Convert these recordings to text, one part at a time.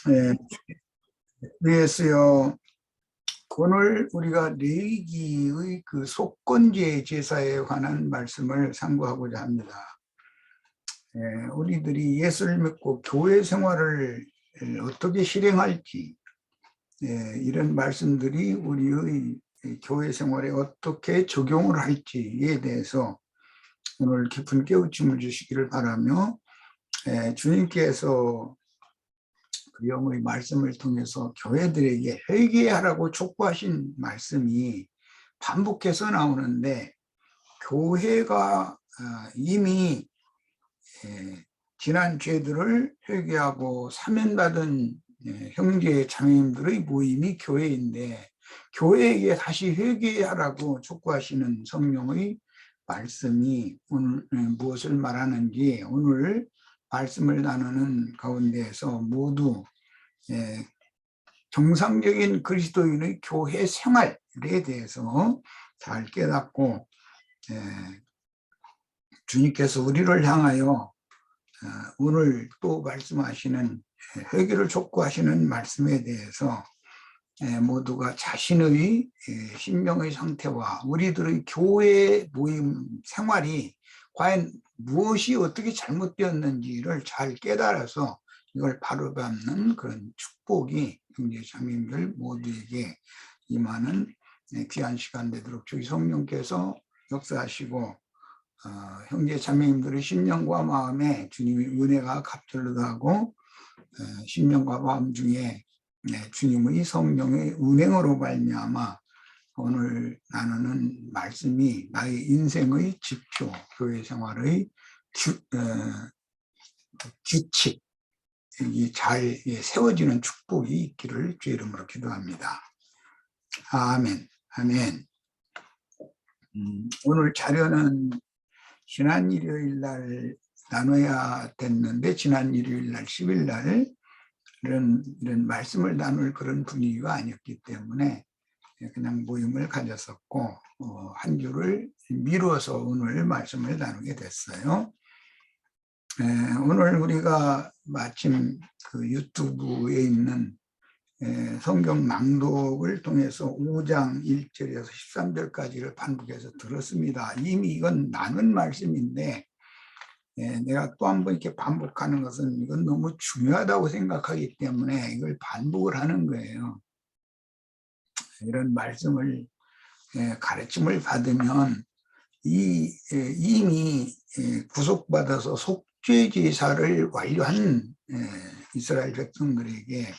네, 그래서요, 오늘 우리가 레위기의 그 속건제 제사에 관한 말씀을 상고하고자 합니다. 우리들이 예수를 믿고 교회 생활을 어떻게 실행할지, 이런 말씀들이 우리의 교회 생활에 어떻게 적용을 할지에 대해서 오늘 깊은 깨우침을 주시기를 바라며, 주님께서 그 영의 말씀을 통해서 교회들에게 회개하라고 촉구하신 말씀이 반복해서 나오는데, 교회가 이미 지난 죄들을 회개하고 사면받은 형제 자매님들의 모임이 교회인데, 교회에게 다시 회개하라고 촉구하시는 성령의 말씀이 오늘 무엇을 말하는지, 오늘 말씀을 나누는 가운데에서 모두 정상적인 그리스도인의 교회 생활에 대해서 잘 깨닫고, 주님께서 우리를 향하여 오늘 또 말씀하시는 회개를 촉구하시는 말씀에 대해서 모두가 자신의 심령의 상태와 우리들의 교회 모임 생활이 과연 무엇이 어떻게 잘못되었는지를 잘 깨달아서 이걸 바로잡는 그런 축복이 형제 자매님들 모두에게 임하는 귀한 시간 되도록 주의 성령께서 역사하시고, 형제 자매님들의 심령과 마음에 주님의 은혜가 갑절로 하고, 심령과 마음 중에 주님의 성령의 운행으로 말미암아 오늘 나누는 말씀이 나의 인생의 지표, 교회 생활의 규칙이 잘 세워지는 축복이 있기를 주의 이름으로 기도합니다. 아멘. 아멘. 오늘 자료는 지난 일요일 날 나눠야 됐는데, 지난 일요일 날 10일 날 이런 말씀을 나눌 그런 분위기가 아니었기 때문에 그냥 모임을 가졌었고, 한 주를 미루어서 오늘 말씀을 나누게 됐어요. 오늘 우리가 마침 그 유튜브에 있는 성경 낭독을 통해서 5장 1절에서 13절까지를 반복해서 들었습니다. 이미 이건 나눈 말씀인데, 내가 또 한 번 이렇게 반복하는 것은 이건 너무 중요하다고 생각하기 때문에 이걸 반복을 하는 거예요. 이런 말씀을 가르침을 받으면 이미 구속받아서 속죄제사를 완료한 이스라엘 백성들에게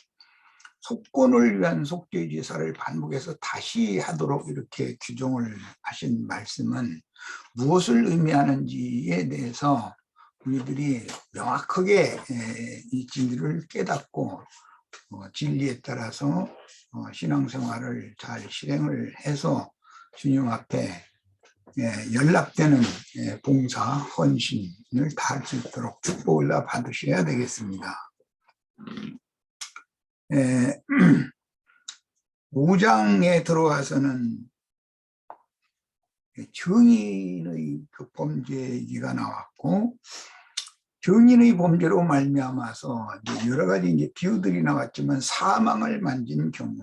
속건을 위한 속죄제사를 반복해서 다시 하도록 이렇게 규정을 하신 말씀은 무엇을 의미하는지에 대해서 우리들이 명확하게 이 진리를 깨닫고 진리에 따라서 신앙생활을 잘 실행을 해서 주님 앞에 연락되는 봉사, 헌신을 다할 수 있도록 축복을 다 받으셔야 되겠습니다. 5장에 들어와서는 증인의 그 범죄 얘기가 나왔고, 증인의 범죄로 말미암아서 여러 가지 이제 비유들이 나왔지만, 사망을 만진 경우,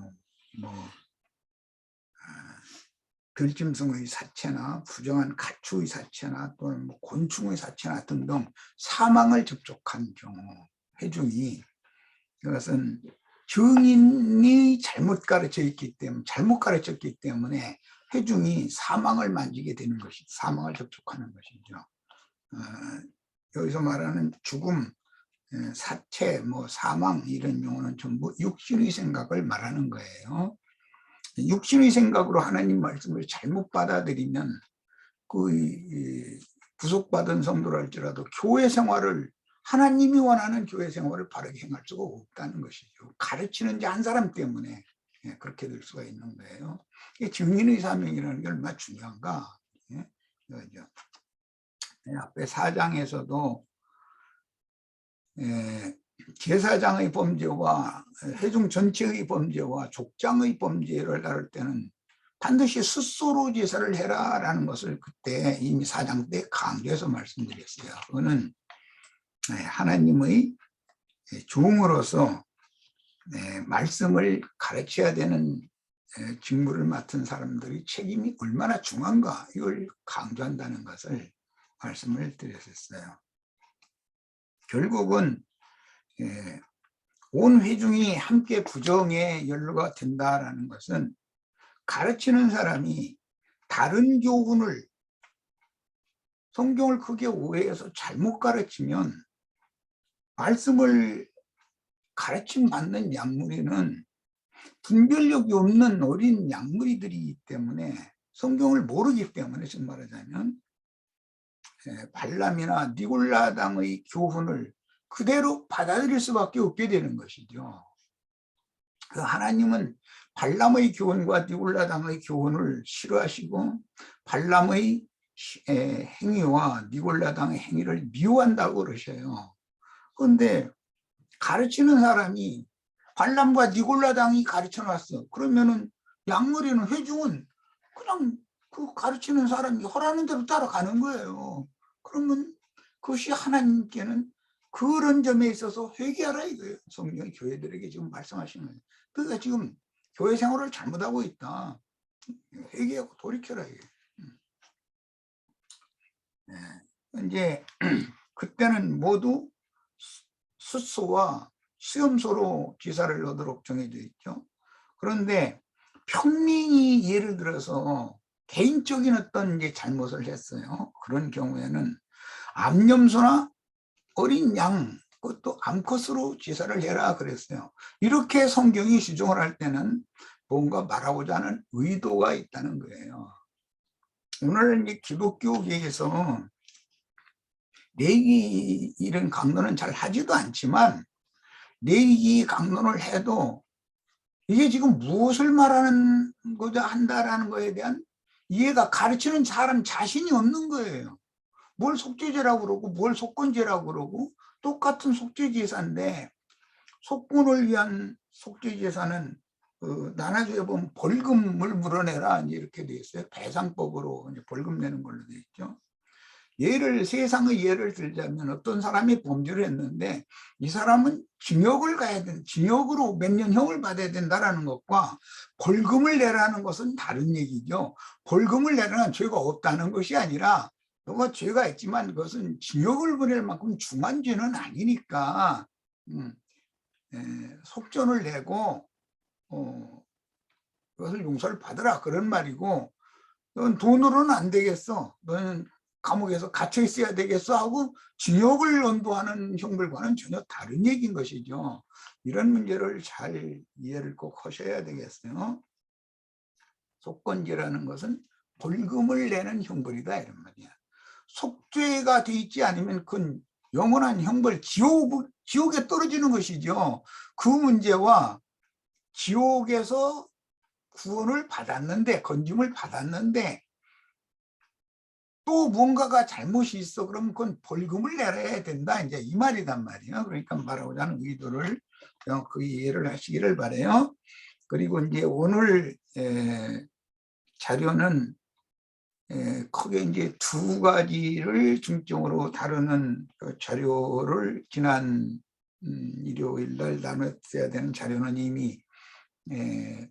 들짐승의 사체나 부정한 가축의 사체나 또는 곤충의 사체나 등등 사망을 접촉한 경우, 회중이, 이것은 증인이 잘못 가르쳤기 때문에 회중이 사망을 만지게 되는 것이, 사망을 접촉하는 것이죠. 여기서 말하는 죽음, 사체, 사망 이런 용어는 전부 육신의 생각을 말하는 거예요. 육신의 생각으로 하나님 말씀을 잘못 받아들이면 그 구속받은 성도랄지라도 교회 생활을, 하나님이 원하는 교회 생활을 바르게 행할 수가 없다는 것이죠. 가르치는 자 한 사람 때문에 그렇게 될 수가 있는 거예요. 증인의 사명이라는 게 얼마나 중요한가. 앞에 4장에서도 제사장의 범죄와 회중 전체의 범죄와 족장의 범죄를 다룰 때는 반드시 스스로 제사를 해라 라는 것을 그때 이미 4장 때 강조해서 말씀드렸어요. 그거는 하나님의 종으로서 말씀을 가르쳐야 되는 직무를 맡은 사람들의 책임이 얼마나 중요한가 이걸 강조한다는 것을 말씀을 드렸었어요. 결국은 온 회중이 함께 부정에 연루가 된다라는 것은 가르치는 사람이 다른 교훈을 성경을 크게 오해해서 잘못 가르치면 말씀을 가르침 받는 양무리는 분별력이 없는 어린 양무리들이기 때문에 성경을 모르기 때문에 지금 말하자면 발람이나 니골라당의 교훈을 그대로 받아들일 수밖에 없게 되는 것이죠. 그 하나님은 발람의 교훈과 니골라당의 교훈을 싫어하시고 발람의 행위와 니골라당의 행위를 미워한다고 그러셔요. 그런데 가르치는 사람이 발람과 니골라당이 가르쳐 놨어. 그러면은 양머리는 회중은 그냥 그 가르치는 사람이 허라는 대로 따라가는 거예요. 그러면 그것이 하나님께는 그런 점에 있어서 회개하라 이거예요. 성경이 교회들에게 지금 말씀하시는 거예요. 그러니까 지금 교회 생활을 잘못하고 있다. 회개하고 돌이켜라 이게. 이제 그때는 모두 숫소와 수염소로 제사를 넣도록 정해져 있죠. 그런데 평민이 예를 들어서 개인적인 어떤 이제 잘못을 했어요. 그런 경우에는 암염소나 어린 양, 그것도 암컷으로 제사를 해라 그랬어요. 이렇게 성경이 규정을 할 때는 뭔가 말하고자 하는 의도가 있다는 거예요. 오늘 이제 기독교계에서 내기 이런 강론은 잘 하지도 않지만 내기 강론을 해도 이게 지금 무엇을 말하는 거자 한다라는 거에 대한 이해가 가르치는 사람 자신이 없는 거예요. 뭘 속죄제라고 그러고 뭘 속건제라고 그러고 똑같은 속죄제사인데 속건을 위한 속죄제사는 나눠주에 보면 벌금을 물어내라 이렇게 돼 있어요. 배상법으로 이제 벌금 내는 걸로 돼 있죠. 세상의 예를 들자면 어떤 사람이 범죄를 했는데 이 사람은 징역을 가야 된다. 징역으로 몇 년형을 받아야 된다는 것과 벌금을 내라는 것은 다른 얘기죠. 벌금을 내라는 죄가 없다는 것이 아니라 너가 죄가 있지만 그것은 징역을 보낼 만큼 중한 죄는 아니니까 속전을 내고 그것을 용서를 받으라 그런 말이고 넌 돈으로는 안 되겠어. 너는 감옥에서 갇혀 있어야 되겠어 하고 징역을 연도하는 형벌과는 전혀 다른 얘기인 것이죠. 이런 문제를 잘 이해를 꼭 하셔야 되겠어요. 속건제라는 것은 벌금을 내는 형벌이다 이런 말이야. 속죄가 돼 있지 않으면 그건 영원한 형벌, 지옥에 떨어지는 것이죠. 그 문제와 지옥에서 구원을 받았는데, 건짐을 받았는데 또 뭔가가 잘못이 있어. 그러면 그건 벌금을 내야 된다. 이제 이 말이단 말이에요. 그러니까 말하고자 하는 의도를 그 이해를 하시기를 바라요. 그리고 이제 오늘 자료는 크게 이제 두 가지를 중점으로 다루는 그 자료를 지난 일요일 날 나눴어야 되는 자료는 이미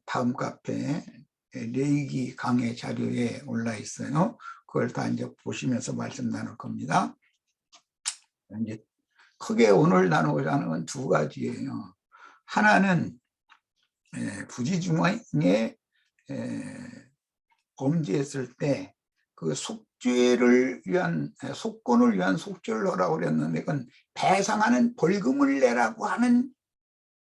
다음 카페 레이기 강의 자료에 올라 있어요. 그걸 다 이제 보시면서 말씀 나눌 겁니다. 이제 크게 오늘 나누고자 하는 건 두 가지예요. 하나는 부지중앙에 범죄했을 때 그 속죄를 위한 속건을 위한 속죄를 하라고 그랬는데 그건 배상하는 벌금을 내라고 하는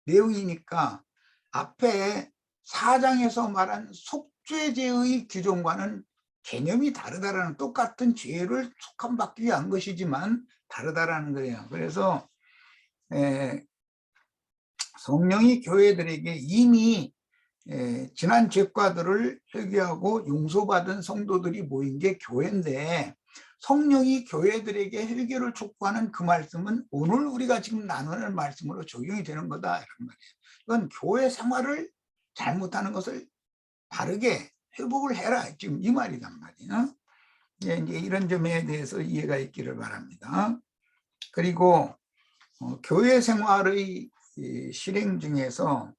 내용이니까 앞에 4장에서 말한 속죄죄의 규정과는 개념이 다르다라는, 똑같은 죄를 속함받기 위한 것이지만 다르다라는 거예요. 그래서 성령이 교회들에게 이미 지난 죄과들을 회개하고 용서받은 성도들이 모인 게 교회인데 성령이 교회들에게 회개를 촉구하는 그 말씀은 오늘 우리가 지금 나누는 말씀으로 적용이 되는 거다 이런 말이에요. 이건 교회 생활을 잘못하는 것을 바르게 회복을 해라 지금 이 말이란 말이에요. 이제 이런 점에 대해서 이해가 있기를 바랍니다. 그리고 교회 생활의 이 실행 중에서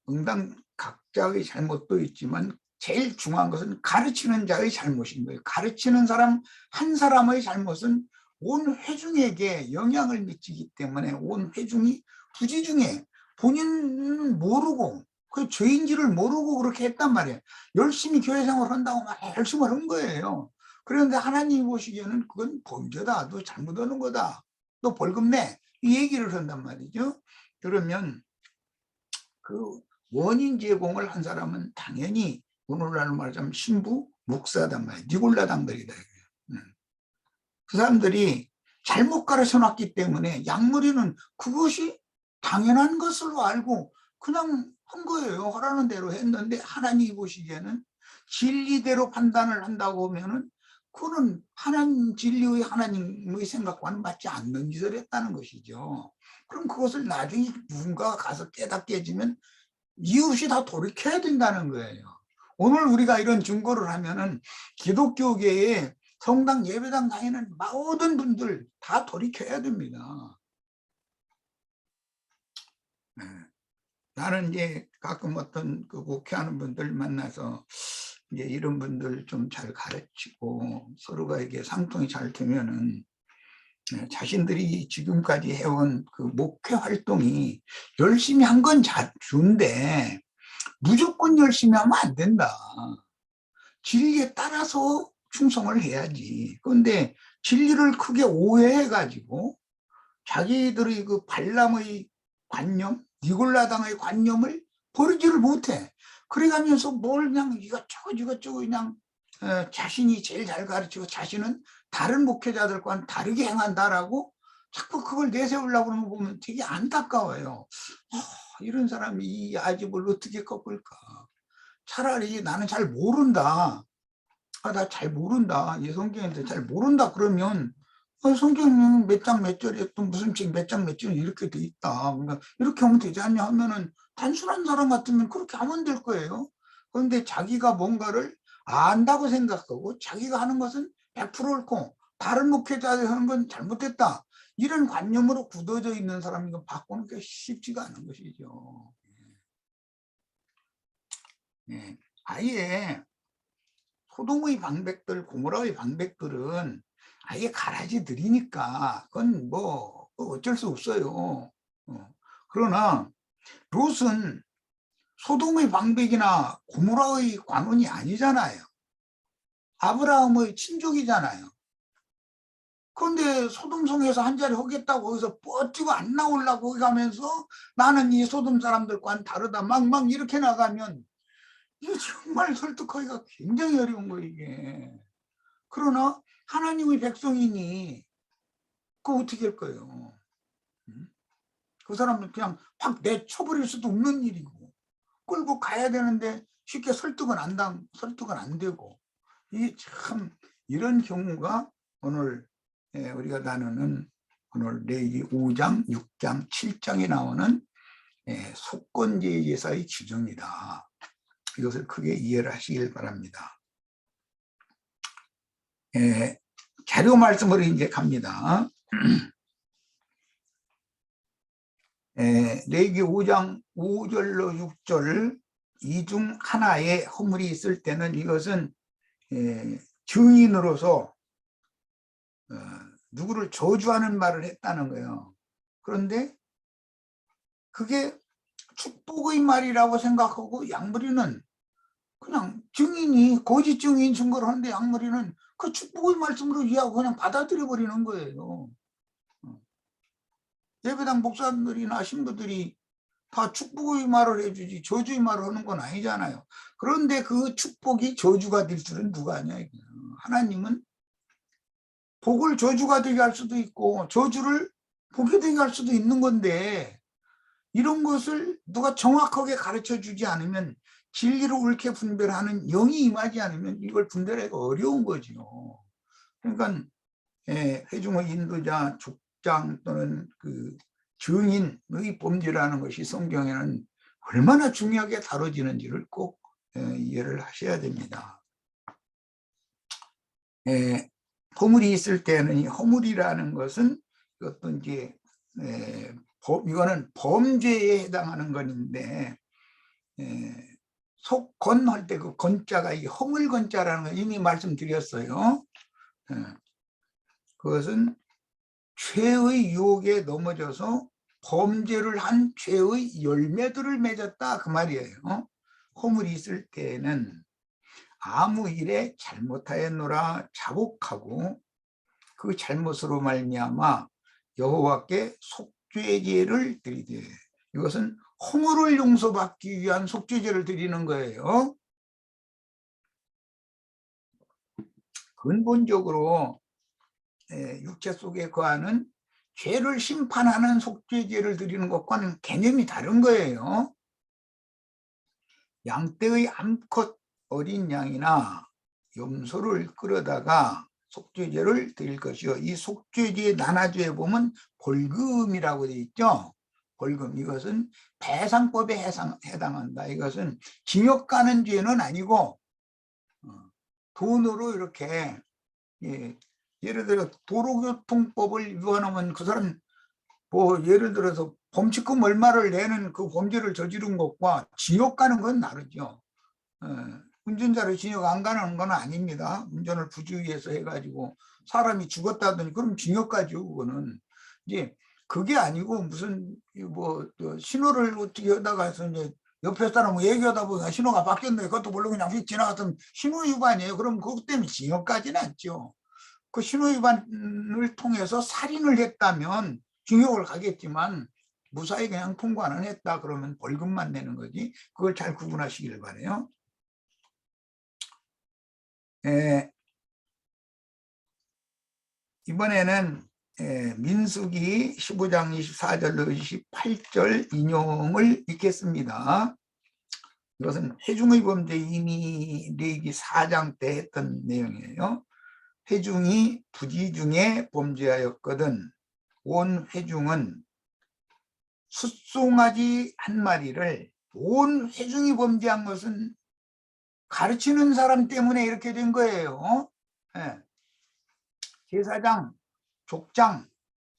응당 각자의 잘못도 있지만 제일 중요한 것은 가르치는 자의 잘못인 거예요. 가르치는 사람 한 사람의 잘못은 온 회중에게 영향을 미치기 때문에 온 회중이 부지중에 본인은 모르고 그 죄인지를 모르고 그렇게 했단 말이에요. 열심히 교회 생활을 한다고 막 열심히 한 거예요. 그런데 하나님이 보시기에는 그건 범죄다. 너 잘못하는 거다. 너 벌금 내. 이 얘기를 한단 말이죠. 그러면 그 원인 제공을 한 사람은 당연히 오늘날 말하자면 신부, 목사단 말이에요. 니골라 당들이다. 그 사람들이 잘못 가르쳐 놨기 때문에 양머리는 그것이 당연한 것으로 알고 그냥 한 거예요. 하라는 대로 했는데 하나님이 보시기에는 진리대로 판단을 한다고 하면은 그거는 하나님 진리의 하나님의 생각과는 맞지 않는 짓을 했다는 것이죠. 그럼 그것을 나중에 누군가가 가서 깨닫게 해주면 이웃이 다 돌이켜야 된다는 거예요. 오늘 우리가 이런 증거를 하면은 기독교계에 성당 예배당 다니는 모든 분들 다 돌이켜야 됩니다. 네. 나는 이제 가끔 어떤 그 목회하는 분들 만나서 이제 이런 분들 좀 잘 가르치고 서로가 이게 상통이 잘 되면은 자신들이 지금까지 해온 그 목회 활동이 열심히 한 건 좋은데 무조건 열심히 하면 안 된다. 진리에 따라서 충성을 해야지. 그런데 진리를 크게 오해해가지고 자기들의 그 발람의 관념, 니골라당의 관념을 버리지를 못해. 그래가면서 뭘 그냥 이것저것 그냥 자신이 제일 잘 가르치고 자신은 다른 목회자들과는 다르게 행한다라고 자꾸 그걸 내세우려고 그러는 거 보면 되게 안타까워요. 이런 사람이 이 아집을 어떻게 꺾을까. 차라리 나는 잘 모른다. 나 잘 모른다. 이 성경인데 잘 모른다 그러면 성경은 몇 장 몇 절에 또 무슨 책 몇 장 몇 절에 이렇게 돼 있다. 그러니까 이렇게 하면 되지 않냐 하면은 단순한 사람 같으면 그렇게 하면 될 거예요. 그런데 자기가 뭔가를 안다고 생각하고 자기가 하는 것은 100% 옳고 다른 목회자들이 하는 건 잘못됐다. 이런 관념으로 굳어져 있는 사람이 이거 바꾸는 게 쉽지가 않은 것이죠. 예. 아예 소돔의 방백들, 고모라의 방백들은 아예 가라지 들이니까 그건 뭐 어쩔 수 없어요. 그러나 롯은 소돔의 방백이나 고모라의 관원이 아니잖아요. 아브라함의 친족이잖아요. 그런데 소돔성에서 한 자리 하겠다고 거기서 뻗지고 안 나오려고 하면서 나는 이 소돔 사람들과는 다르다 막 이렇게 나가면 이게 정말 설득하기가 굉장히 어려운 거예요, 이게. 그러나 하나님의 백성이니 그거 어떻게 할 거예요? 그 사람은 그냥 확 내쳐버릴 수도 없는 일이고 끌고 가야 되는데 쉽게 설득은 안 되고 이게 참 이런 경우가 오늘 우리가 나누는 오늘 레위기 5장, 6장, 7장에 나오는 속건제의제사의 규정이다. 이것을 크게 이해를 하시길 바랍니다. 자료 말씀으로 이제 갑니다. 레위기 5장 5절로 6절 이 중 하나에 허물이 있을 때는 이것은 증인으로서 누구를 저주하는 말을 했다는 거예요. 그런데 그게 축복의 말이라고 생각하고 양머리는 그냥 증인이 거짓 증인 증거를 하는데 양머리는 그 축복의 말씀으로 이해하고 그냥 받아들여 버리는 거예요. 예배당 목사들이나 신부들이 다 축복의 말을 해주지 저주의 말을 하는 건 아니잖아요. 그런데 그 축복이 저주가 될 줄은 누가 아냐. 하나님은 복을 저주가 되게 할 수도 있고 저주를 복이 되게 할 수도 있는 건데 이런 것을 누가 정확하게 가르쳐 주지 않으면 진리를 옳게 분별하는 영이 임하지 않으면 이걸 분별하기가 어려운 거죠. 그러니까 회중의 인도자, 족장 또는 그 증인의 범죄라는 것이 성경에는 얼마나 중요하게 다뤄지는지를 꼭 이해를 하셔야 됩니다. 허물이 있을 때는 이 허물이라는 것은 어떤 이제 이거는 범죄에 해당하는 건인데, 속건 할 때 그 건자가 이 허물건자라는 걸 이미 말씀드렸어요. 그것은 죄의 유혹에 넘어져서 범죄를 한 죄의 열매들을 맺었다 그 말이에요. 허물이 있을 때에는 아무 일에 잘못하였노라 자복하고 그 잘못으로 말미암아 여호와께 속죄제를 드리되, 이것은 허물을 용서받기 위한 속죄제를 드리는 거예요. 근본적으로 육체 속에 거하는 죄를 심판하는 속죄제를 드리는 것과는 개념이 다른 거예요. 양떼의 암컷 어린 양이나 염소를 끌어다가 속죄제를 드릴 것이요. 이 속죄제의 나눠주에 보면 벌금이라고 되어 있죠. 벌금, 이것은 배상법에 해당한다. 이것은 징역 가는 죄는 아니고 돈으로 이렇게, 예를 들어 도로교통법을 위반하면 그 사람 뭐 예를 들어서 범칙금 얼마를 내는 그 범죄를 저지른 것과 징역 가는 건 다르죠. 운전자를 징역 안 가는 건 아닙니다. 운전을 부주의해서 해가지고 사람이 죽었다더니 그럼 징역 가죠. 그거는 이제 그게 아니고 무슨 뭐 신호를 어떻게 하다가 해서 이제 옆에 사람 얘기하다 보니까 신호가 바뀌었는데 그것도 모르고 그냥 휙 지나갔던 신호 위반이에요. 그럼 그것 때문에 징역까지는 않죠. 그 신호 위반을 통해서 살인을 했다면 징역을 가겠지만 무사히 그냥 통과는 했다 그러면 벌금만 내는 거지. 그걸 잘 구분하시길 바라요. 이번에는 민수기 15장 24절로 28절 인용을 읽겠습니다. 이것은 회중의 범죄 이미 레위기 4장 때 했던 내용이에요. 회중이 부지 중에 범죄하였거든 온 회중은 숫송아지 한 마리를, 온 회중이 범죄한 것은 가르치는 사람 때문에 이렇게 된 거예요. 제사장, 족장,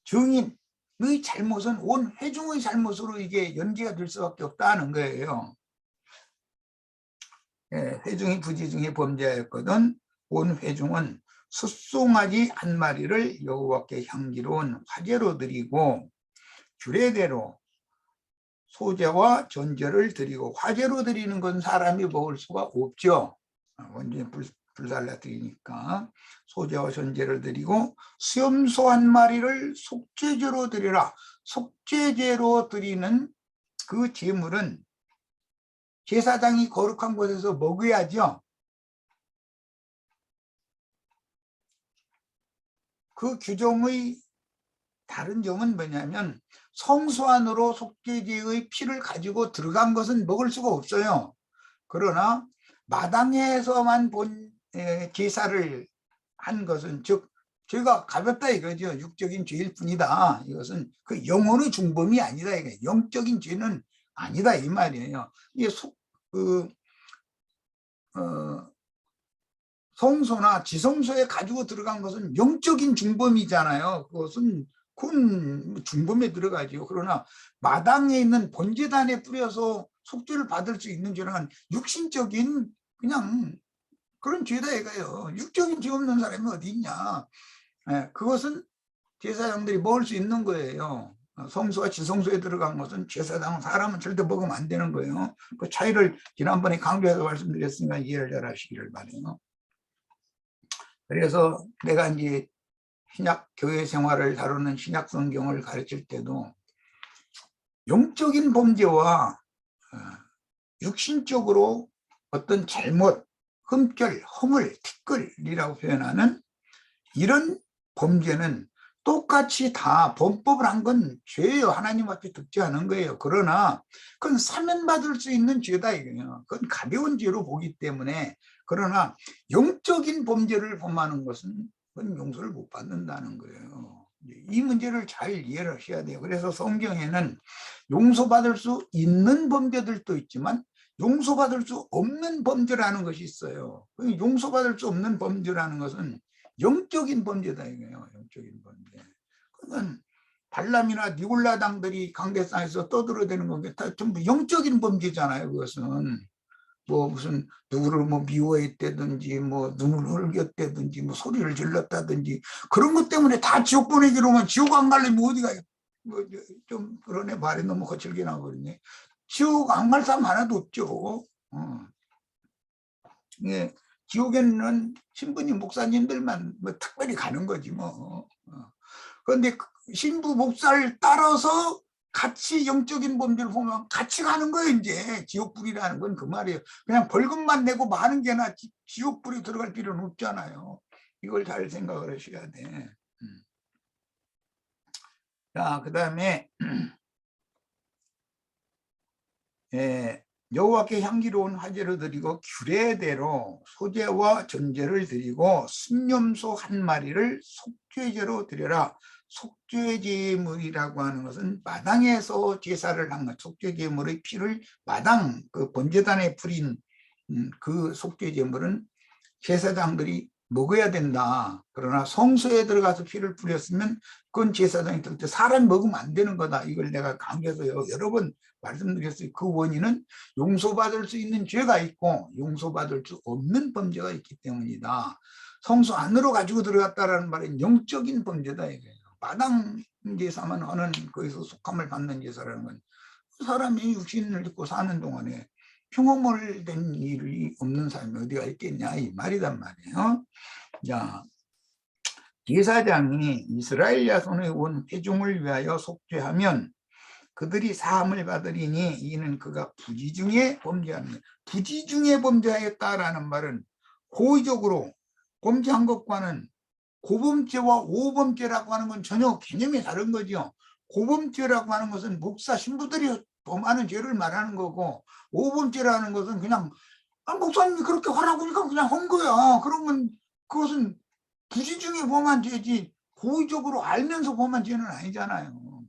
증인의 잘못은 온 회중의 잘못으로 이게 연기가 될 수밖에 없다는 거예요. 회중이 부지 중에 범죄하였거든 온 회중은 숫송아지 한 마리를 여호와께 향기로운 화제로 드리고 규례대로 소제와 전제를 드리고, 화제로 드리는 건 사람이 먹을 수가 없죠. 완전히 불살라 드리니까 소제와 전제를 드리고 수염소 한 마리를 속죄제로 드리라. 속죄제로 드리는 그 제물은 제사장이 거룩한 곳에서 먹어야죠. 그 규정의 다른 점은 뭐냐면 성소 안으로 속죄제의 피를 가지고 들어간 것은 먹을 수가 없어요. 그러나 마당에서만 본 제사를 한 것은, 즉 죄가 가볍다 이거죠. 육적인 죄일 뿐이다. 이것은 그 영혼의 중범이 아니다. 이게 영적인 죄는 아니다 이 말이에요. 이게 성소나 지성소에 가지고 들어간 것은 영적인 중범이잖아요. 그건 중범에 들어가죠. 그러나 마당에 있는 번제단에 뿌려서 속죄를 받을 수 있는 죄는 육신적인 그냥 그런 죄다 이거예요. 육적인 죄 없는 사람이 어디 있냐. 그것은 제사장들이 먹을 수 있는 거예요. 성소와 지성소에 들어간 것은 제사장, 사람은 절대 먹으면 안 되는 거예요. 그 차이를 지난번에 강조해서 말씀드렸으니까 이해를 잘 하시기를 바라요. 그래서 내가 이제 신약 교회 생활을 다루는 신약 성경을 가르칠 때도 영적인 범죄와 육신적으로 어떤 잘못, 흠결, 허물, 티끌이라고 표현하는 이런 범죄는 똑같이 다 범법을 한 건 죄예요. 하나님 앞에 득죄하는 거예요. 그러나 그건 사면받을 수 있는 죄다 이거예요. 그건 가벼운 죄로 보기 때문에. 그러나 영적인 범죄를 범하는 것은 그건 용서를 못 받는다는 거예요. 이 문제를 잘 이해를 하셔야 돼요. 그래서 성경에는 용서받을 수 있는 범죄들도 있지만 용서받을 수 없는 범죄라는 것이 있어요. 용서받을 수 없는 범죄라는 것은 영적인 범죄다 이거예요. 영적인 범죄. 그건 발람이나 니골라당들이 강대상에서 떠들어대는 건 다 전부 영적인 범죄잖아요. 그것은 뭐 무슨 누구를 뭐 미워했다든지 뭐 눈을 흘겼다든지 뭐 소리를 질렀다든지 그런 것 때문에 다 지옥 보내기로만 지옥 안 가려면 어디가 뭐 좀 그러네. 말이 너무 거칠게 나버리네. 지옥 안 갈 사람 하나도 없죠. 예, 지옥에는 신부님 목사님들만 뭐 특별히 가는 거지 뭐. 그런데 신부 목사를 따라서 같이 영적인 범죄를 보면 같이 가는 거예요. 이제 지옥불이라는 건 그 말이에요. 그냥 벌금만 내고 마는 게나 지옥불이 들어갈 필요는 없잖아요. 이걸 잘 생각을 하셔야 돼. 자, 그 다음에 여호와께 향기로운 화제를 드리고 규례대로 소제와 전제를 드리고 순념소 한 마리를 속죄제로 드려라. 속죄제물이라고 하는 것은 마당에서 제사를 한 것, 속죄제물의 피를 마당 그 번제단에 뿌린 그 속죄제물은 제사장들이 먹어야 된다. 그러나 성소에 들어가서 피를 뿌렸으면 그건 제사장이 들 때 사람 먹으면 안 되는 거다. 이걸 내가 강조해서 여러 번 말씀드렸어요. 그 원인은 용서받을 수 있는 죄가 있고 용서받을 수 없는 범죄가 있기 때문이다. 성소 안으로 가지고 들어갔다라는 말은 영적인 범죄다 이거예요. 마당 제사만 하는 거기서 속함을 받는 제사라는 건 사람이 육신을 입고 사는 동안에 흉어몰된 일이 없는 사람이 어디가 있겠냐 이 말이단 말이에요. 자, 제사장이 이스라엘 자손의 온 회중을 위하여 속죄하면 그들이 사함을 받으리니 이는 그가 부지 중에 범죄하는 거예요. 부지 중에 범죄하였다라는 말은 고의적으로 범죄한 것과는 고범죄와 오범죄라고 하는 건 전혀 개념이 다른 거죠. 고범죄라고 하는 것은 목사 신부들이 범하는 죄를 말하는 거고 오범죄라는 것은 그냥 목사님이 그렇게 하라고 하니까 그냥 한 거야. 그러면 그것은 부지 중에 범한 죄지 고의적으로 알면서 범한 죄는 아니잖아요.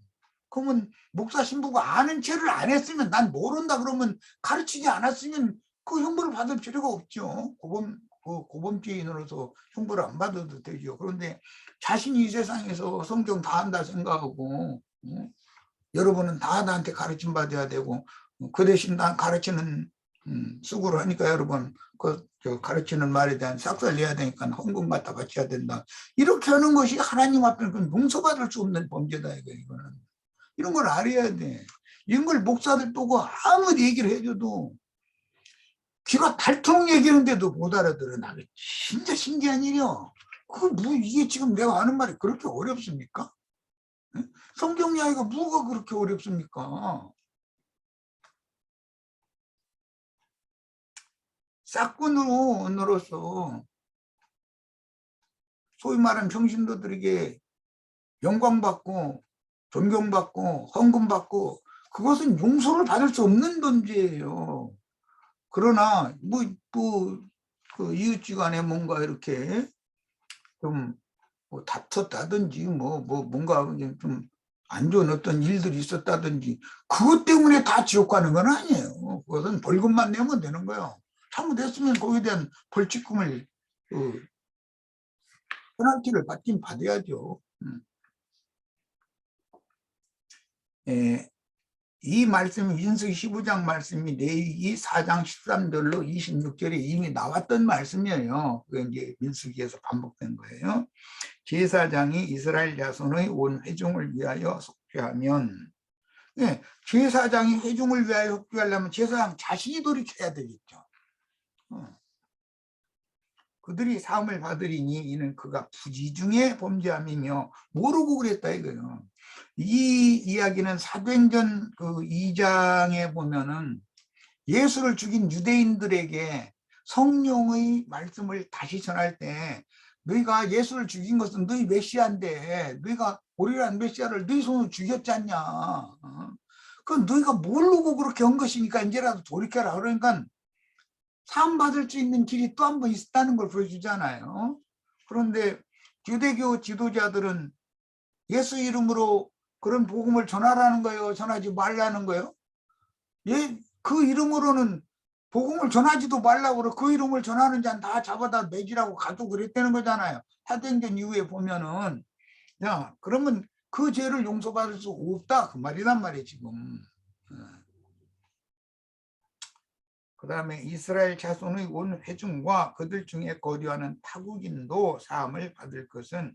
그러면 목사 신부가 아는 죄를 안 했으면 난 모른다 그러면 가르치지 않았으면 그 형벌을 받을 필요가 없죠. 고범죄인으로서 형벌을 안 받아도 되죠. 그런데 자신이 이 세상에서 성경 다 한다 생각하고 여러분은 다 나한테 가르침 받아야 되고 그 대신 난 가르치는 수고를 하니까 여러분 저 가르치는 말에 대한 싹살 내야 되니까 헌금 갖다 바쳐야 된다. 이렇게 하는 것이 하나님 앞에는 용서받을 수 없는 범죄다 이거는. 이런 걸 알아야 돼. 이런 걸 목사들 보고 아무리 얘기를 해줘도 귀가 닳도록 얘기하는데도 못 알아들어. 나 진짜 신기한 일이야. 이게 지금 내가 하는 말이 그렇게 어렵습니까? 성경 이야기가 뭐가 그렇게 어렵습니까? 싹군으로서 소위 말하는 평신도들에게 영광받고 존경받고 헌금받고 그것은 용서를 받을 수 없는 범죄예요. 그러나 그 이웃지간에 뭔가 이렇게 좀 다퉜다든지 뭔가 좀 안 좋은 어떤 일들이 있었다든지 그것 때문에 다 지옥 가는 건 아니에요. 그것은 벌금만 내면 되는 거예요. 잘못했으면 거기에 대한 벌칙금을 페널티를 받긴 받아야죠. 이 말씀이 민수기 15장 말씀이 레위기 4장 13절로 26절에 이미 나왔던 말씀이에요. 그게 이제 민수기에서 반복된 거예요. 제사장이 이스라엘 자손의 온 회중을 위하여 속죄하면, 제사장이 회중을 위하여 속죄하려면 제사장 자신이 돌이켜야 되겠죠. 그들이 사함을 받으리니 이는 그가 부지 중에 범죄함이며 모르고 그랬다 이거예요. 이 이야기는 사도행전 그 2장에 보면은 예수를 죽인 유대인들에게 성령의 말씀을 다시 전할 때 너희가 예수를 죽인 것은 너희 메시아인데 너희가 오리란 메시아를 너희 손으로 죽였지 않냐. 그건 너희가 모르고 그렇게 한 것이니까 이제라도 돌이켜라. 그러니까 사함 받을 수 있는 길이 또 한 번 있다는 걸 보여주잖아요. 그런데 유대교 지도자들은 예수 이름으로 그런 복음을 전하라는 거예요? 전하지 말라는 거예요? 그 이름으로는 복음을 전하지도 말라고 그러고 그 이름을 전하는 자는 다 잡아다 매지라고 가도 그랬다는 거잖아요. 사도행전 이후에 보면은. 야, 그러면 그 죄를 용서받을 수 없다 그 말이란 말이에요 지금. 그 다음에 이스라엘 자손의 온 회중과 그들 중에 거류하는 타국인도 사함을 받을 것은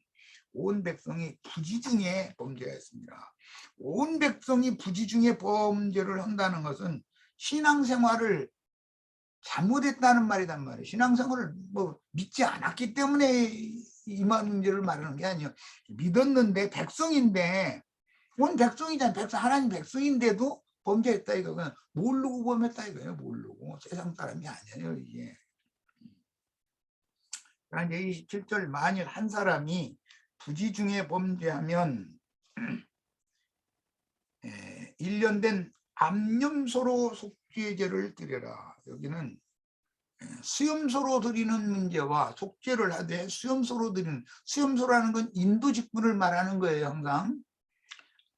온 백성이 부지중에 범죄했습니다. 온 백성이 부지중에 범죄를 한다는 것은 신앙생활을 잘못했다는 말이란 말이에요. 신앙생활을 뭐 믿지 않았기 때문에 이만 문제를 말하는 게 아니에요. 믿었는데 백성인데 온 백성이잖아요. 백성, 하나님 백성인데도 범죄했다 이거는 모르고 범했다 이거예요. 모르고 세상 사람이 아니에요 이게. 그러니까 이제 27절 만일 한 사람이 부지 중에 범죄하면 1년 된 암염소로 속죄제를 드려라. 여기는 수염소로 드리는 문제와 속죄를 하되 수염소로 드리는, 수염소라는 건 인도 직분을 말하는 거예요. 항상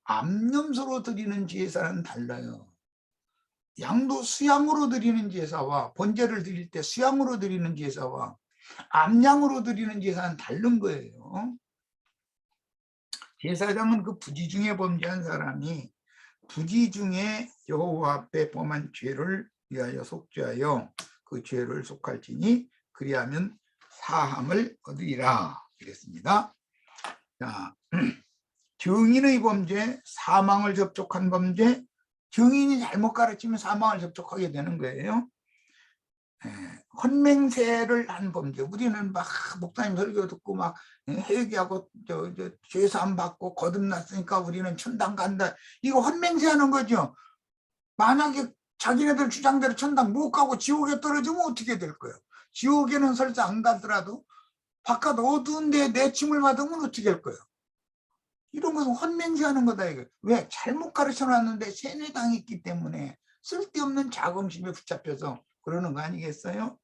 암염소로 드리는 제사는 달라요. 양도 수양으로 드리는 제사와 번제를 드릴 때 수양으로 드리는 제사와 암양으로 드리는 제사는 다른 거예요. 제사장은 그 부지 중에 범죄한 사람이 부지 중에 여호와 앞에 범한 죄를 위하여 속죄하여 그 죄를 속할지니 그리하면 사함을 얻으리라 그랬습니다. 자, 증인의 범죄, 사망을 접촉한 범죄, 증인이 잘못 가르치면 사망을 접촉하게 되는 거예요. 헌맹세를 한 범죄, 우리는 막 목사님 설교 듣고 막 회개하고 죄사함 받고 거듭났으니까 우리는 천당 간다, 이거 헌맹세하는 거죠. 만약에 자기네들 주장대로 천당 못 가고 지옥에 떨어지면 어떻게 될 거예요? 지옥에는 설사 안 가더라도 바깥 어두운 데에 내침을 받으면 어떻게 될 거예요? 이런 것은 헌맹세하는 거다 이거. 왜? 잘못 가르쳐 놨는데 세뇌당했기 때문에 쓸데없는 자긍심에 붙잡혀서 그러는 거 아니겠어요?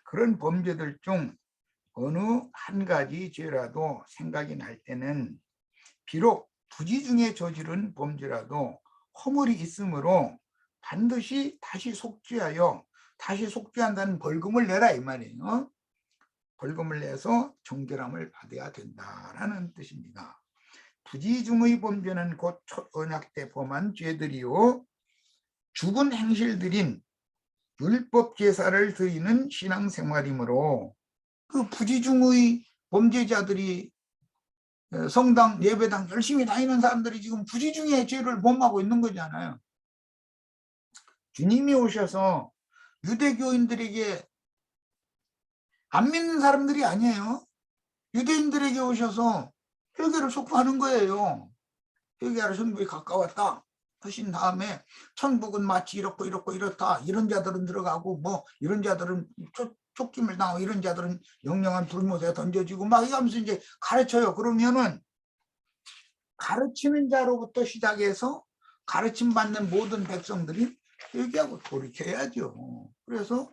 그런 범죄들 중 어느 한 가지 죄라도 생각이 날 때는 비록 부지 중에 저지른 범죄라도 허물이 있으므로 반드시 다시 속죄하여, 다시 속죄한다는 벌금을 내라 이 말이에요. 벌금을 내서 정결함을 받아야 된다라는 뜻입니다. 부지 중의 범죄는 곧 언약 때 범한 죄들이요 죽은 행실들인 율법 제사를 드리는 신앙생활이므로 그 부지 중의 범죄자들이 성당 예배당 열심히 다니는 사람들이 지금 부지 중에 죄를 범하고 있는 거잖아요. 주님이 오셔서 유대교인들에게, 안 믿는 사람들이 아니에요, 유대인들에게 오셔서 회개를 촉구하는 거예요. 회개하라, 천국이 가까웠다 하신 다음에 천국은 마치 이렇고 이렇고 이렇다, 이런 자들은 들어가고 뭐 이런 자들은 쫓김을 당하고 이런 자들은 영영한 불못에 던져지고 막 이러면서 이제 가르쳐요. 그러면은 가르치는 자로부터 시작해서 가르침 받는 모든 백성들이 회개하고 돌이켜야죠. 그래서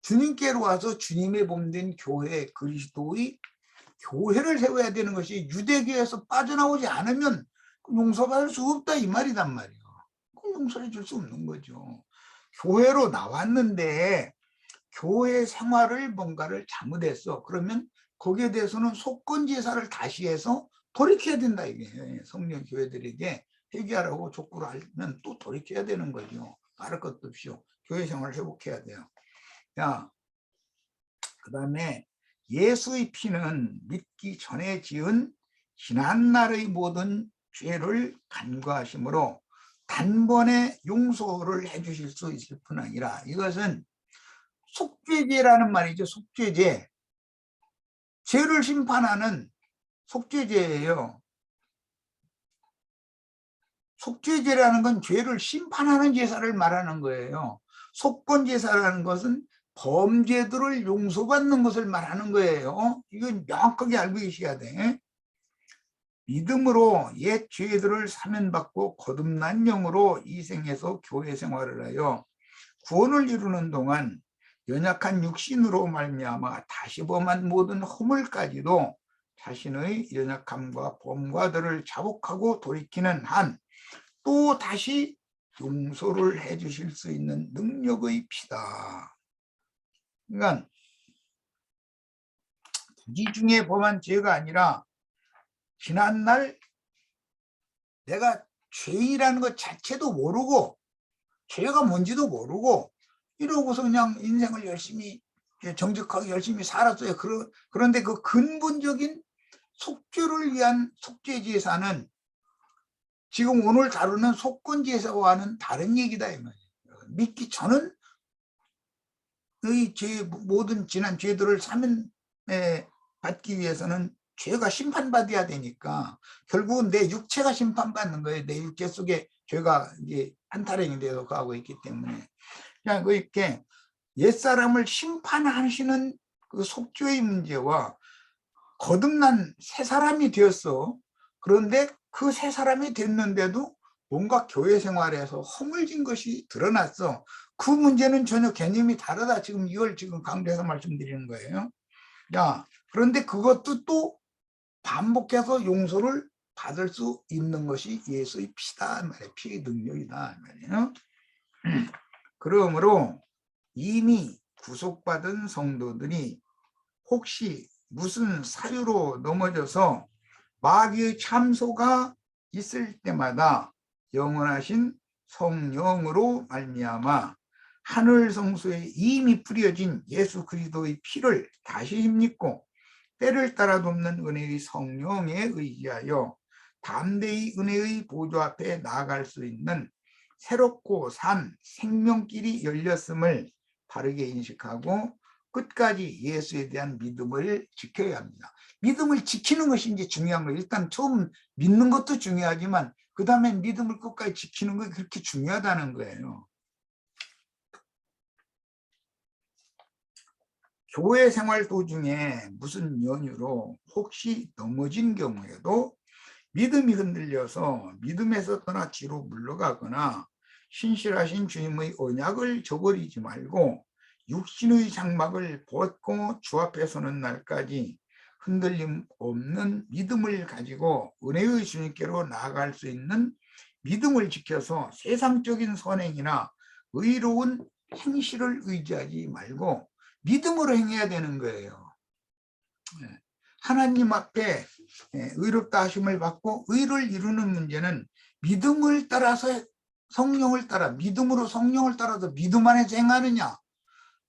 주님께로 와서 주님의 몸된 교회, 그리스도의 교회를 세워야 되는 것이, 유대교에서 빠져나오지 않으면 용서받을 수 없다 이 말이란 말이에요. 용서해 줄 수 없는 거죠. 교회로 나왔는데 교회 생활을 뭔가를 잘못했어. 그러면 거기에 대해서는 속건 제사를 다시 해서 돌이켜야 된다 이게. 성령 교회들에게 회개하라고 촉구를 하면 또 돌이켜야 되는 거죠. 다를 것도 없이요. 교회 생활을 회복해야 돼요. 자, 그 다음에 예수의 피는 믿기 전에 지은 지난날의 모든 죄를 간과하심으로 단번에 용서를 해주실 수 있을 뿐 아니라, 이것은 속죄제라는 말이죠. 속죄제, 죄를 심판하는 속죄제예요. 속죄제라는 건 죄를 심판하는 제사를 말하는 거예요. 속건제사라는 것은 범죄들을 용서받는 것을 말하는 거예요. 이건 명확하게 알고 계셔야 돼. 믿음으로 옛 죄들을 사면받고 거듭난 영으로 이 생에서 교회 생활을 하여 구원을 이루는 동안 연약한 육신으로 말미암아 다시 범한 모든 허물까지도 자신의 연약함과 범과들을 자복하고 돌이키는 한 또 다시 용서를 해 주실 수 있는 능력의 피다. 그러니까 부지 중에 범한 죄가 아니라 지난날 내가 죄이라는 것 자체도 모르고 죄가 뭔지도 모르고 이러고서 그냥 인생을 열심히 정직하게 열심히 살았어요. 그런데 그 근본적인 속죄를 위한 속죄제사는 지금 오늘 다루는 속건제사와는 다른 얘기다 이 말이에요. 믿기 전은 모든 지난 죄들을 사면에 받기 위해서는 죄가 심판받아야 되니까 결국은 내 육체가 심판받는 거예요. 내 육체 속에 죄가 이제 한타령이 되어 가고 있기 때문에 그냥 이렇게 옛사람을 심판하시는 그 속죄의 문제와 거듭난 새 사람이 되었어. 그런데 그 새 사람이 됐는데도 뭔가 교회 생활에서 허물진 것이 드러났어. 그 문제는 전혀 개념이 다르다. 지금 이걸 지금 강조해서 말씀드리는 거예요. 야, 그런데 그것도 또 반복해서 용서를 받을 수 있는 것이 예수의 피다 말이에요. 피의 능력이다 말이에요. 그러므로 이미 구속받은 성도들이 혹시 무슨 사유로 넘어져서 마귀의 참소가 있을 때마다 영원하신 성령으로 말미암아 하늘 성소에 이미 뿌려진 예수 그리스도의 피를 다시 힘입고 때를 따라 돕는 은혜의 성령에 의지하여 담대히 은혜의 보좌 앞에 나아갈 수 있는 새롭고 산 생명길이 열렸음을 바르게 인식하고 끝까지 예수에 대한 믿음을 지켜야 합니다. 믿음을 지키는 것이 이제 중요한 거예요. 일단 처음 믿는 것도 중요하지만 그 다음에 믿음을 끝까지 지키는 게 그렇게 중요하다는 거예요. 교회 생활 도중에 무슨 연유로 혹시 넘어진 경우에도 믿음이 흔들려서 믿음에서 떠나 뒤로 물러가거나 신실하신 주님의 언약을 저버리지 말고 육신의 장막을 벗고 주 앞에 서는 날까지 흔들림 없는 믿음을 가지고 은혜의 주님께로 나아갈 수 있는 믿음을 지켜서 세상적인 선행이나 의로운 행실을 의지하지 말고 믿음으로 행해야 되는 거예요. 하나님 앞에 의롭다 하심을 받고 의를 이루는 문제는 믿음을 따라서 성령을 따라 믿음으로 성령을 따라서 믿음 안에서 행하느냐,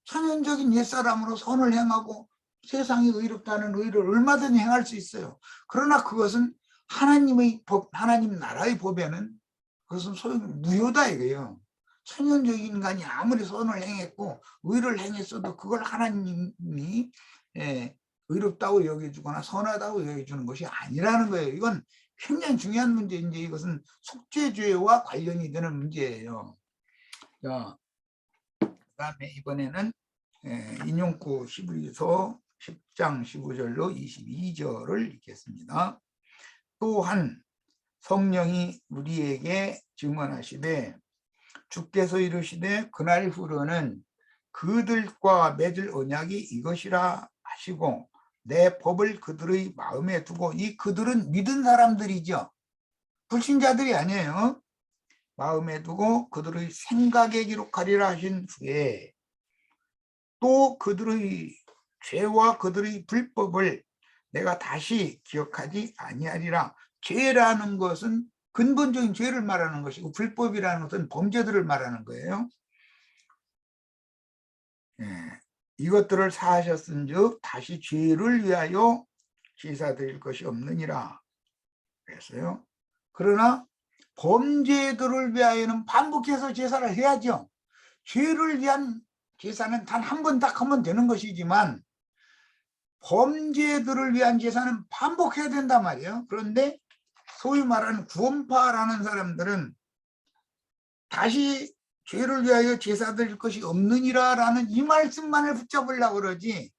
천연적인 옛사람으로 선을 행하고 세상이 의롭다는 의를 얼마든지 행할 수 있어요. 그러나 그것은 하나님의 법, 하나님 나라의 법에는 그것은 소용 무효다 이거예요. 천연적인 인간이 아무리 선을 행했고 의를 행했어도 그걸 하나님이 의롭다고 여겨주거나 선하다고 여겨주는 것이 아니라는 거예요. 이건 굉장히 중요한 문제인데 이것은 속죄죄와 관련이 되는 문제예요. 자, 그다음에 이번에는 인용구 히브리서 10장 15절로 22절을 읽겠습니다. 또한 성령이 우리에게 증언하시되 주께서 이르시되 그날 후로는 그들과 맺을 언약이 이것이라 하시고 내 법을 그들의 마음에 두고, 이 그들은 믿은 사람들이죠. 불신자들이 아니에요. 마음에 두고 그들의 생각에 기록하리라 하신 후에 또 그들의 죄와 그들의 불법을 내가 다시 기억하지 아니하리라. 죄라는 것은 근본적인 죄를 말하는 것이고 불법이라는 것은 범죄들을 말하는 거예요. 이것들을 사하셨은즉 다시 죄를 위하여 제사 드릴 것이 없느니라 그랬어요. 그러나 범죄들을 위하여는 반복해서 제사를 해야죠. 죄를 위한 제사는 단 한 번 딱 하면 되는 것이지만 범죄들을 위한 제사는 반복해야 된단 말이에요. 그런데 소위 말하는 구원파라는 사람들은 다시 죄를 위하여 제사 드릴 것이 없느니라 라는 이 말씀만을 붙잡으려고 그러지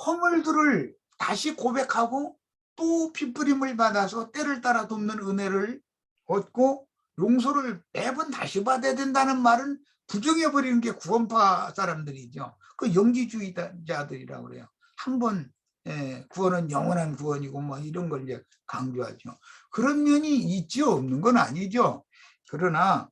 허물들을 다시 고백하고 또 핏부림을 받아서 때를 따라 돕는 은혜를 얻고 용서를 매번 다시 받아야 된다는 말은 부정해버리는 게 구원파 사람들이죠. 그 영지주의자들이라고 그래요. 한번 구원은 영원한 구원이고 뭐 이런 걸 이제 강조하죠. 그런 면이 있죠. 없는 건 아니죠. 그러나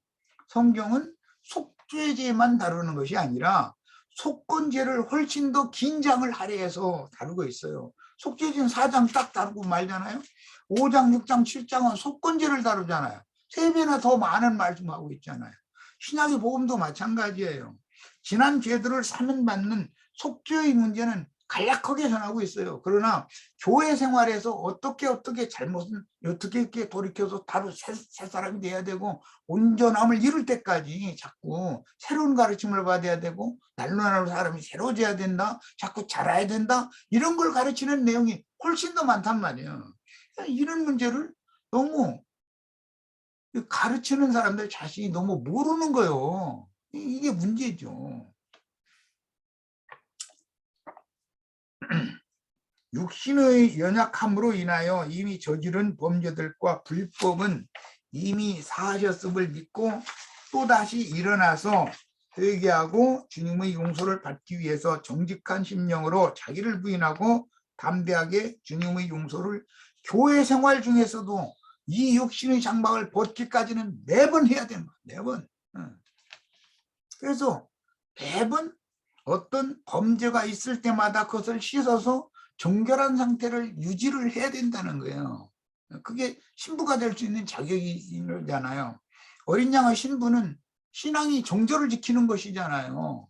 성경은 속죄죄만 다루는 것이 아니라 속건죄를 훨씬 더 긴장을 할애해서 다루고 있어요. 속죄제는 4장 딱 다루고 말잖아요. 5장, 6장, 7장은 속건제를 다루잖아요. 3배나 더 많은 말씀하고 있잖아요. 신약의 복음도 마찬가지예요. 지난 죄들을 사면받는 속죄의 문제는 간략하게 전하고 있어요. 그러나 교회 생활에서 어떻게 잘못은 어떻게 돌이켜서 바로 새 사람이 돼야 되고 온전함을 이룰 때까지 자꾸 새로운 가르침을 받아야 되고 날로 날로 사람이 새로워져야 된다, 자꾸 자라야 된다, 이런 걸 가르치는 내용이 훨씬 더 많단 말이에요. 이런 문제를 너무 가르치는 사람들 자신이 너무 모르는 거예요. 이게 문제죠. 육신의 연약함으로 인하여 이미 저지른 범죄들과 불법은 이미 사하셨음을 믿고 또다시 일어나서 회개하고 주님의 용서를 받기 위해서 정직한 심령으로 자기를 부인하고 담대하게 주님의 용서를 교회 생활 중에서도 이 육신의 장막을 벗기까지는 매번 해야 됩니다. 매번. 그래서 매번 어떤 범죄가 있을 때마다 그것을 씻어서 정결한 상태를 유지를 해야 된다는 거예요. 그게 신부가 될 수 있는 자격이잖아요. 어린 양의 신부는 신앙이 정절을 지키는 것이잖아요.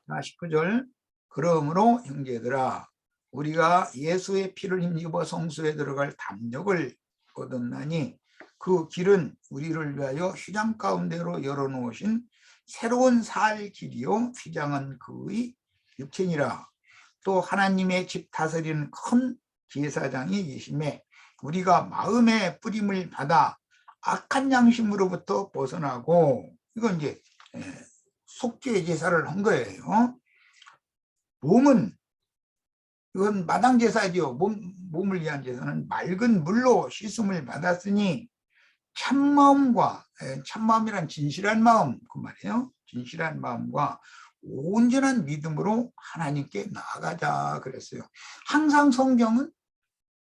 19절 그러므로 형제들아 우리가 예수의 피를 힘입어 성소에 들어갈 담력을 얻었나니 그 길은 우리를 위하여 휘장 가운데로 열어놓으신 새로운 살 길이요 휘장은 그의 육체니라. 또 하나님의 집 다스리는 큰 제사장이 계심에 우리가 마음의 뿌림을 받아 악한 양심으로부터 벗어나고, 이건 이제 속죄 제사를 한 거예요. 몸은 이건 마당 제사죠. 몸을 위한 제사는 맑은 물로 씻음을 받았으니 참마음과, 참마음이란 진실한 마음 그 말이에요. 진실한 마음과 온전한 믿음으로 하나님께 나아가자 그랬어요. 항상 성경은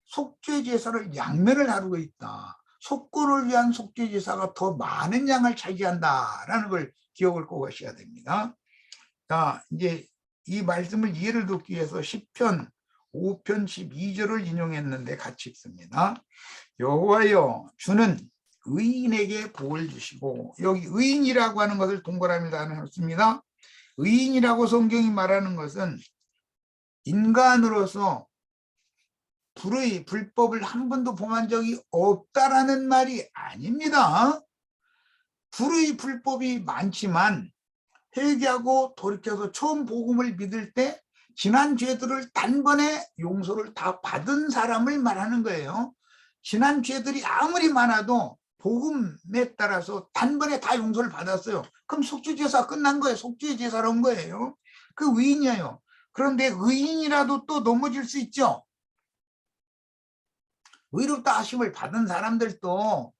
속죄 제사를 양면을 다루고 있다. 속건을 위한 속죄 제사가 더 많은 양을 차지한다라는 걸 기억을 꼭 하셔야 됩니다. 자, 이제 이 말씀을 이해를 돕기 위해서 시편 5편 12절을 인용했는데 같이 읽습니다. 여호와여 주는 의인에게 복을 주시고, 여기 의인이라고 하는 것을 동그라미 달아놨습니다. 의인이라고 성경이 말하는 것은 인간으로서 불법을 한 번도 범한 적이 없다라는 말이 아닙니다. 불법이 많지만 회개하고 돌이켜서 처음 복음을 믿을 때 지난 죄들을 단번에 용서를 다 받은 사람을 말하는 거예요. 지난 죄들이 아무리 많아도 복음에 따라서 단번에 다 용서를 받았어요. 그럼 속죄제사 끝난 거예요. 속죄제사로 한 거예요. 그 의인이에요. 그런데 의인이라도 또 넘어질 수 있죠. 의롭다 하심을 받은 사람들도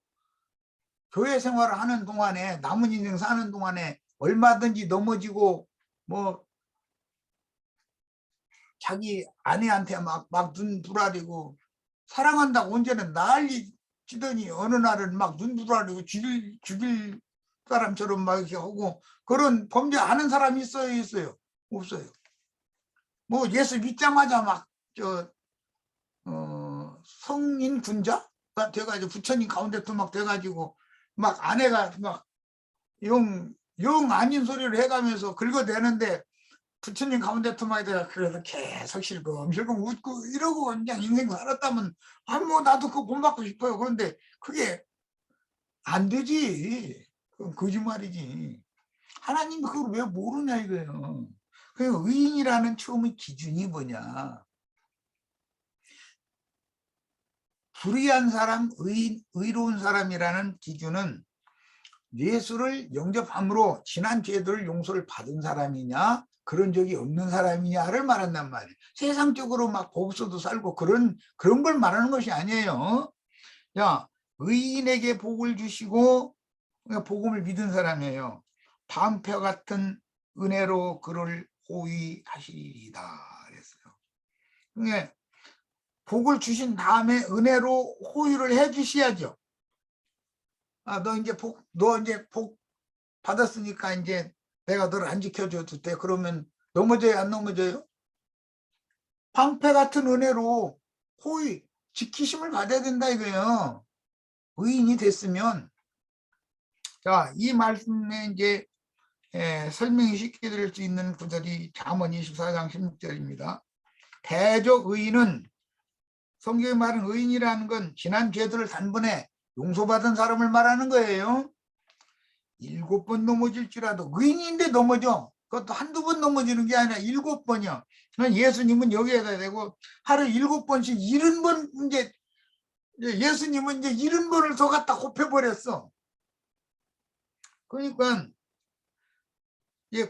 교회 생활을 하는 동안에, 남은 인생 사는 동안에 얼마든지 넘어지고 뭐 자기 아내한테 막 눈 부라리고 사랑한다고 언제는 난리 치더니 어느 날은 막 눈 부라리고 죽일 사람처럼 막 이렇게 하고, 그런 범죄하는 사람이 있어요? 없어요. 뭐 예수 믿자마자 막 성인 군자가 돼가지고 부처님 가운데도 막 돼가지고 막 아내가 막 영 아닌 소리를 해가면서 긁어대는데 부처님 가운데도 막 내가 그래서 계속 실금실금 웃고 이러고 그냥 인생 살았다면 뭐 나도 그거 본받고 싶어요. 그런데 그게 안 되지. 그건 거짓말이지. 하나님 그걸 왜 모르냐 이거예요. 그러니까 의인이라는 처음의 기준이 뭐냐. 불의한 사람, 의로운 사람이라는 기준은 예수를 영접함으로 지난 죄들을 용서를 받은 사람이냐, 그런 적이 없는 사람이냐를 말한단 말이에요. 세상적으로 막 복서도 살고 그런 걸 말하는 것이 아니에요. 야, 의인에게 복을 주시고 복음을 믿은 사람이에요. 밤뼈 같은 은혜로 그를 호위하시리다 그랬어요. 그러니까 복을 주신 다음에 은혜로 호위를 해 주셔야죠. 너 이제 복 받았으니까 이제 내가 너를 안 지켜줘도 돼. 그러면 넘어져요, 안 넘어져요? 방패 같은 은혜로 호의 지키심을 받아야 된다 이거예요. 의인이 됐으면. 자, 이 말씀에 이제 설명이 쉽게 드릴 수 있는 구절이 잠언 24장 16절입니다. 대적 의인은, 성경에 말하는 의인이라는 건 지난 죄들을 단번에 용서받은 사람을 말하는 거예요. 7번 넘어질지라도, 의인인데 넘어져. 그것도 한두 번 넘어지는 게 아니라 7번이요. 예수님은 여기에다 대고 하루 7번씩 70번, 이제 예수님은 이제 70번을 더 갖다 곱해버렸어. 그러니까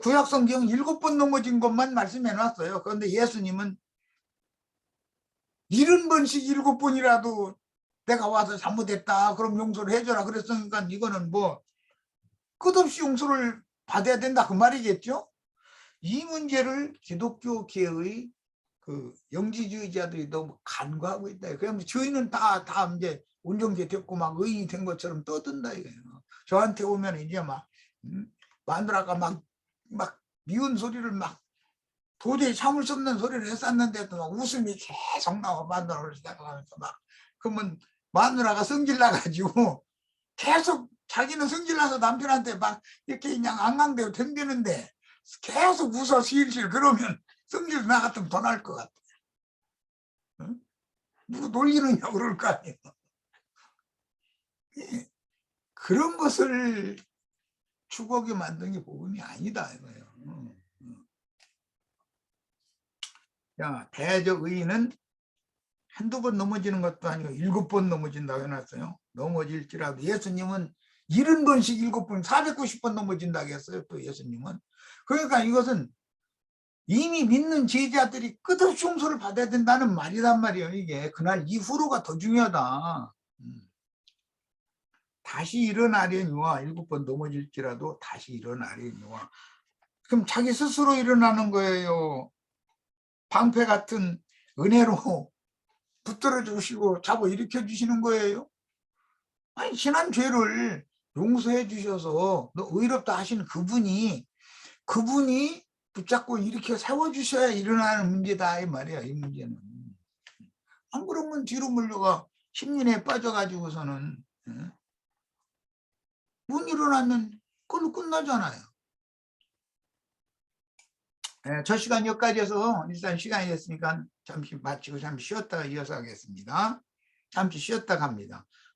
구약 성경 7번 넘어진 것만 말씀해 놨어요. 그런데 예수님은 70번씩 7번이라도 내가 와서 잘못했다 그럼 용서를 해줘라 그랬으니까 이거는 뭐 끝없이 용서를 받아야 된다 그 말이겠죠. 이 문제를 기독교계의 그 영지주의자들이 너무 간과하고 있다. 그러면 저희는 다 이제 온전케 됐고 막 의인이 된 것처럼 떠든다 이거예요. 저한테 오면 이제 막 마누라가 막 미운 소리를 막 도저히 참을 수 없는 소리를 했었는데도 막 웃음이 계속 나와. 마누라를 생각하면서 막. 그러면 마누라가 성질나가지고 계속 자기는 성질나서 남편한테 막 이렇게 그냥 앙앙대고 덤비는데 계속 웃어 실실. 그러면 성질 나 같으면 더 날 것 같아. 응? 누구 놀리느냐 그럴 거 아니에요. 그런 것을 추구하게 만든 게 복음이 아니다 이거예요. 야, 대적 의인은 한두 번 넘어지는 것도 아니고 7번 넘어진다고 해놨어요. 넘어질지라도. 예수님은 70번씩 7번, 490번 넘어진다고 했어요. 또 예수님은. 그러니까 이것은 이미 믿는 제자들이 끝없이 용서를 받아야 된다는 말이란 말이에요. 이게 그날 이후로가 더 중요하다. 다시 일어나려니와 7번 넘어질지라도 다시 일어나려니와. 그럼 자기 스스로 일어나는 거예요. 방패 같은 은혜로 붙들어 주시고 잡아 일으켜 주시는 거예요. 아니, 지난 죄를 용서해 주셔서 너 의롭다 하신 그분이 붙잡고 이렇게 세워 주셔야 일어나는 문제다 이 말이야. 이 문제는 안 그러면 뒤로 물려가 심리에 빠져가지고서는 못 일어나면 그걸로 끝나잖아요. 저 시간 여기까지 해서 일단 시간이 됐으니까 잠시 마치고 잠시 쉬었다가 이어서 하겠습니다. 잠시 쉬었다 갑니다.